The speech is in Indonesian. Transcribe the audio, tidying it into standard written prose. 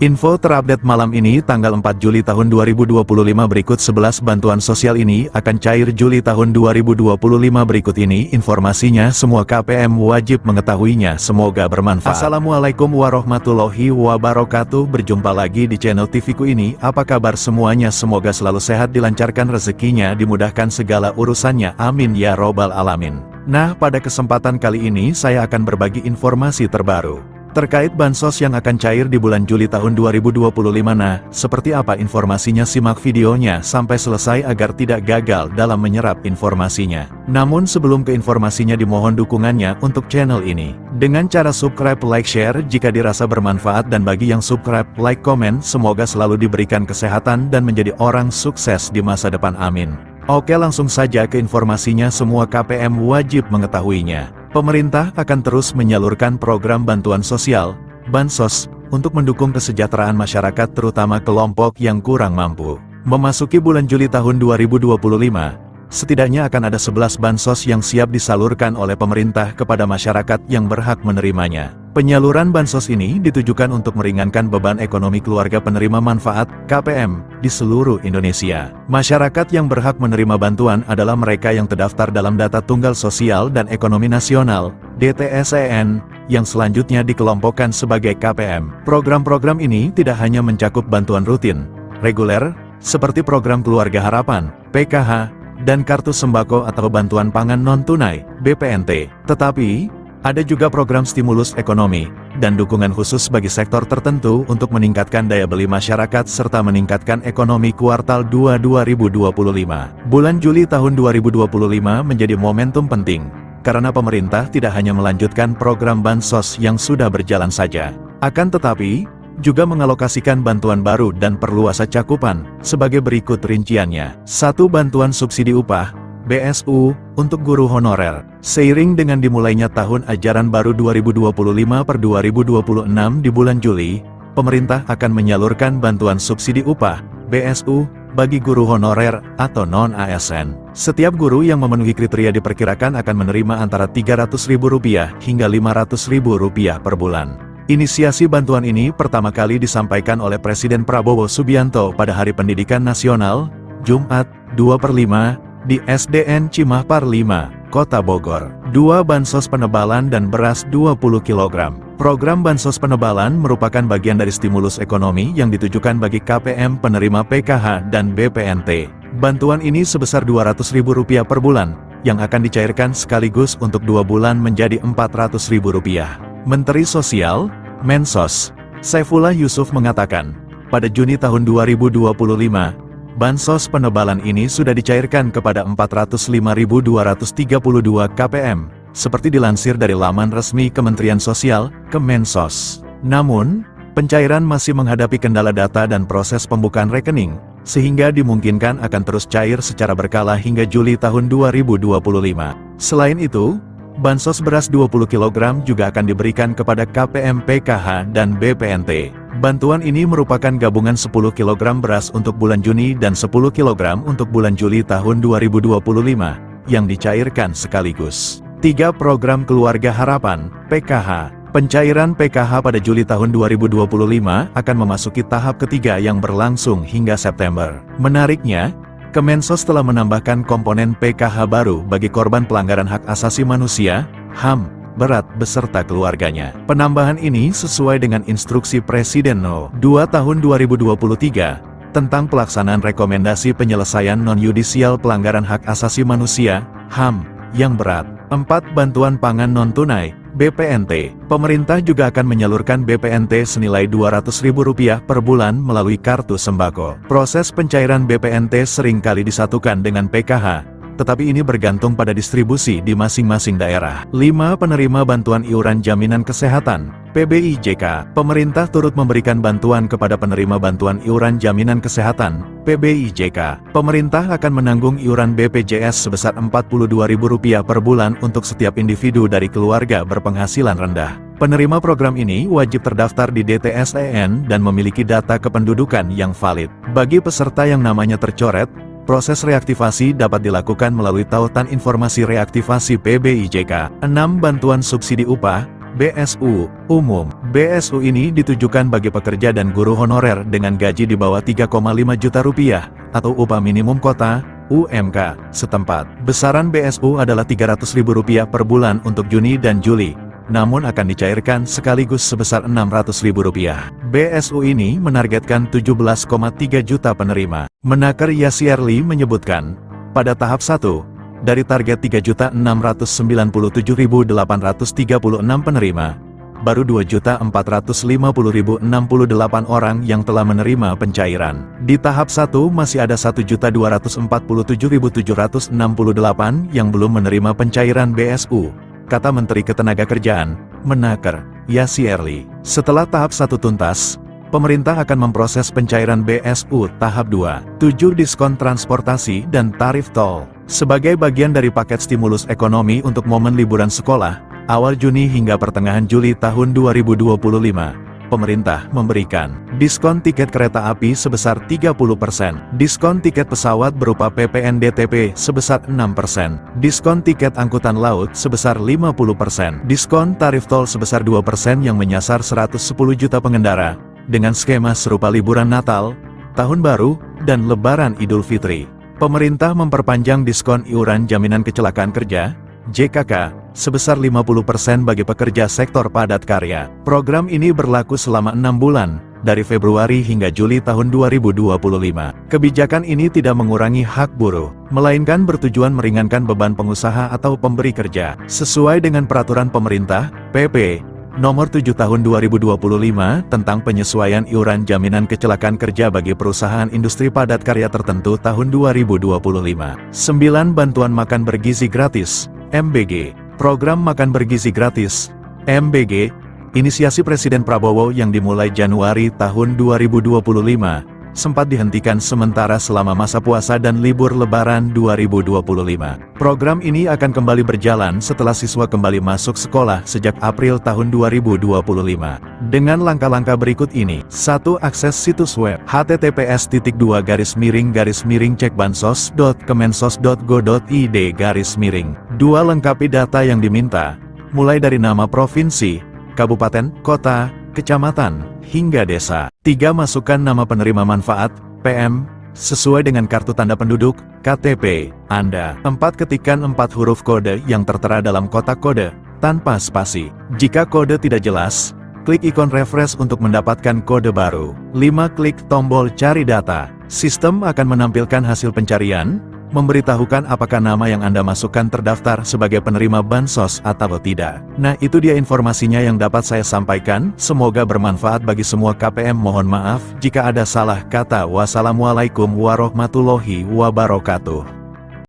Info terupdate malam ini tanggal 4 Juli tahun 2025 berikut 11 bantuan sosial ini akan cair Juli tahun 2025 berikut ini informasinya semua KPM wajib mengetahuinya semoga bermanfaat. Assalamualaikum warahmatullahi wabarakatuh. Berjumpa lagi di channel TV ku ini. Apa kabar semuanya, semoga selalu sehat, dilancarkan rezekinya, dimudahkan segala urusannya, amin ya robbal alamin. Nah, pada kesempatan kali ini saya akan berbagi informasi terbaru terkait bansos yang akan cair di bulan Juli tahun 2025. Nah, seperti apa informasinya? Simak videonya sampai selesai agar tidak gagal dalam menyerap informasinya. Namun sebelum ke informasinya, dimohon dukungannya untuk channel ini dengan cara subscribe, like, share jika dirasa bermanfaat, dan bagi yang subscribe, like, komen, semoga selalu diberikan kesehatan dan menjadi orang sukses di masa depan, amin. Oke, langsung saja ke informasinya. Semua KPM wajib mengetahuinya. Pemerintah akan terus menyalurkan program bantuan sosial, bansos, untuk mendukung kesejahteraan masyarakat terutama kelompok yang kurang mampu. Memasuki bulan Juli tahun 2025, setidaknya akan ada 11 bansos yang siap disalurkan oleh pemerintah kepada masyarakat yang berhak menerimanya. Penyaluran bansos ini ditujukan untuk meringankan beban ekonomi keluarga penerima manfaat KPM di seluruh Indonesia. Masyarakat yang berhak menerima bantuan adalah mereka yang terdaftar dalam Data Tunggal Sosial dan Ekonomi Nasional (DTSEN) yang selanjutnya dikelompokkan sebagai KPM. Program-program ini tidak hanya mencakup bantuan rutin, reguler, seperti program Keluarga Harapan, PKH, dan Kartu Sembako atau Bantuan Pangan Non-Tunai, BPNT, tetapi ada juga program stimulus ekonomi dan dukungan khusus bagi sektor tertentu untuk meningkatkan daya beli masyarakat serta meningkatkan ekonomi kuartal 2 2025. Bulan Juli tahun 2025 menjadi momentum penting karena pemerintah tidak hanya melanjutkan program bansos yang sudah berjalan saja, akan tetapi juga mengalokasikan bantuan baru dan perluasan cakupan sebagai berikut rinciannya. 1. Bantuan subsidi upah BSU untuk guru honorer. Seiring dengan dimulainya tahun ajaran baru 2025/2026 di bulan Juli, pemerintah akan menyalurkan bantuan subsidi upah BSU bagi guru honorer atau non-ASN. Setiap guru yang memenuhi kriteria diperkirakan akan menerima antara Rp300.000 hingga Rp500.000 per bulan. Inisiasi bantuan ini pertama kali disampaikan oleh Presiden Prabowo Subianto pada Hari Pendidikan Nasional, Jumat, 2/5, di SDN Cimahpar 5, Kota Bogor. 2. Bansos penebalan dan beras 20 kg. Program bansos penebalan merupakan bagian dari stimulus ekonomi yang ditujukan bagi KPM penerima PKH dan BPNT. Bantuan ini sebesar Rp200.000 per bulan, yang akan dicairkan sekaligus untuk 2 bulan menjadi Rp400.000. Menteri Sosial, Mensos, Saifullah Yusuf mengatakan, pada Juni tahun 2025, bansos penebalan ini sudah dicairkan kepada 405.232 KPM, seperti dilansir dari laman resmi Kementerian Sosial, Kemensos. Namun, pencairan masih menghadapi kendala data dan proses pembukaan rekening, sehingga dimungkinkan akan terus cair secara berkala hingga Juli tahun 2025. Selain itu, bansos beras 20 kg juga akan diberikan kepada KPM PKH dan BPNT. Bantuan ini merupakan gabungan 10 kg beras untuk bulan Juni dan 10 kg untuk bulan Juli tahun 2025, yang dicairkan sekaligus. 3. Program Keluarga Harapan, PKH. Pencairan PKH pada Juli tahun 2025 akan memasuki tahap ketiga yang berlangsung hingga September. Menariknya, Kemensos telah menambahkan komponen PKH baru bagi korban pelanggaran hak asasi manusia, HAM, berat beserta keluarganya. Penambahan ini sesuai dengan instruksi Presiden No. 2 tahun 2023 tentang pelaksanaan rekomendasi penyelesaian non-yudisial pelanggaran hak asasi manusia, HAM, yang berat. 4. Bantuan pangan non-tunai, BPNT. Pemerintah juga akan menyalurkan BPNT senilai Rp200.000 per bulan melalui Kartu Sembako. Proses pencairan BPNT seringkali disatukan dengan PKH, tetapi ini bergantung pada distribusi di masing-masing daerah. 5. Penerima bantuan iuran jaminan kesehatan, PBIJK. Pemerintah turut memberikan bantuan kepada penerima bantuan iuran jaminan kesehatan, PBIJK. Pemerintah akan menanggung iuran BPJS sebesar Rp42.000 per bulan untuk setiap individu dari keluarga berpenghasilan rendah. Penerima program ini wajib terdaftar di DTSEN dan memiliki data kependudukan yang valid. Bagi peserta yang namanya tercoret, proses reaktivasi dapat dilakukan melalui tautan informasi reaktivasi PBIJK. 6. Bantuan subsidi upah BSU Umum. BSU ini ditujukan bagi pekerja dan guru honorer dengan gaji di bawah 3,5 juta rupiah, atau upah minimum kota, UMK, setempat. Besaran BSU adalah Rp300.000 per bulan untuk Juni dan Juli, namun akan dicairkan sekaligus sebesar Rp600.000. BSU ini menargetkan 17,3 juta penerima. Menaker Yasierli menyebutkan, pada tahap 1, dari target 3.697.836 penerima, baru 2.450.068 orang yang telah menerima pencairan. Di tahap 1 masih ada 1.247.768 yang belum menerima pencairan BSU, kata Menteri Ketenagakerjaan, Menaker Yasierli. Setelah tahap 1 tuntas, pemerintah akan memproses pencairan BSU tahap 2. 7 Diskon transportasi dan tarif tol. Sebagai bagian dari paket stimulus ekonomi untuk momen liburan sekolah, awal Juni hingga pertengahan Juli tahun 2025, pemerintah memberikan diskon tiket kereta api sebesar 30%, diskon tiket pesawat berupa PPNDTP sebesar 6%, diskon tiket angkutan laut sebesar 50%, diskon tarif tol sebesar 2% yang menyasar 110 juta pengendara, dengan skema serupa liburan Natal, Tahun Baru, dan Lebaran Idul Fitri. Pemerintah memperpanjang diskon iuran jaminan kecelakaan kerja, JKK, sebesar 50% bagi pekerja sektor padat karya. Program ini berlaku selama 6 bulan, dari Februari hingga Juli tahun 2025. Kebijakan ini tidak mengurangi hak buruh, melainkan bertujuan meringankan beban pengusaha atau pemberi kerja. Sesuai dengan peraturan pemerintah, PP Nomor 7 Tahun 2025 tentang penyesuaian iuran jaminan kecelakaan kerja bagi perusahaan industri padat karya tertentu tahun 2025. 9. Bantuan makan bergizi gratis, MBG. Program makan bergizi gratis, MBG, inisiasi Presiden Prabowo yang dimulai Januari tahun 2025, sempat dihentikan sementara selama masa puasa dan libur Lebaran 2025. Program ini akan kembali berjalan setelah siswa kembali masuk sekolah sejak April tahun 2025. Dengan langkah-langkah berikut ini: 1. Akses situs web https://cekbansos.kemensos.go.id. 2. Lengkapi data yang diminta, mulai dari nama provinsi, kabupaten, kota, kecamatan, hingga desa. 3. Masukkan nama penerima manfaat, PM, sesuai dengan kartu tanda penduduk, KTP, Anda. 4. Ketikkan 4 huruf kode yang tertera dalam kotak kode, tanpa spasi. Jika kode tidak jelas, klik ikon refresh untuk mendapatkan kode baru. 5. Klik tombol cari data. Sistem akan menampilkan hasil pencarian, memberitahukan apakah nama yang Anda masukkan terdaftar sebagai penerima bansos atau tidak. Nah, itu dia informasinya yang dapat saya sampaikan. Semoga bermanfaat bagi semua KPM. Mohon maaf jika ada salah kata. Wassalamualaikum warahmatullahi wabarakatuh.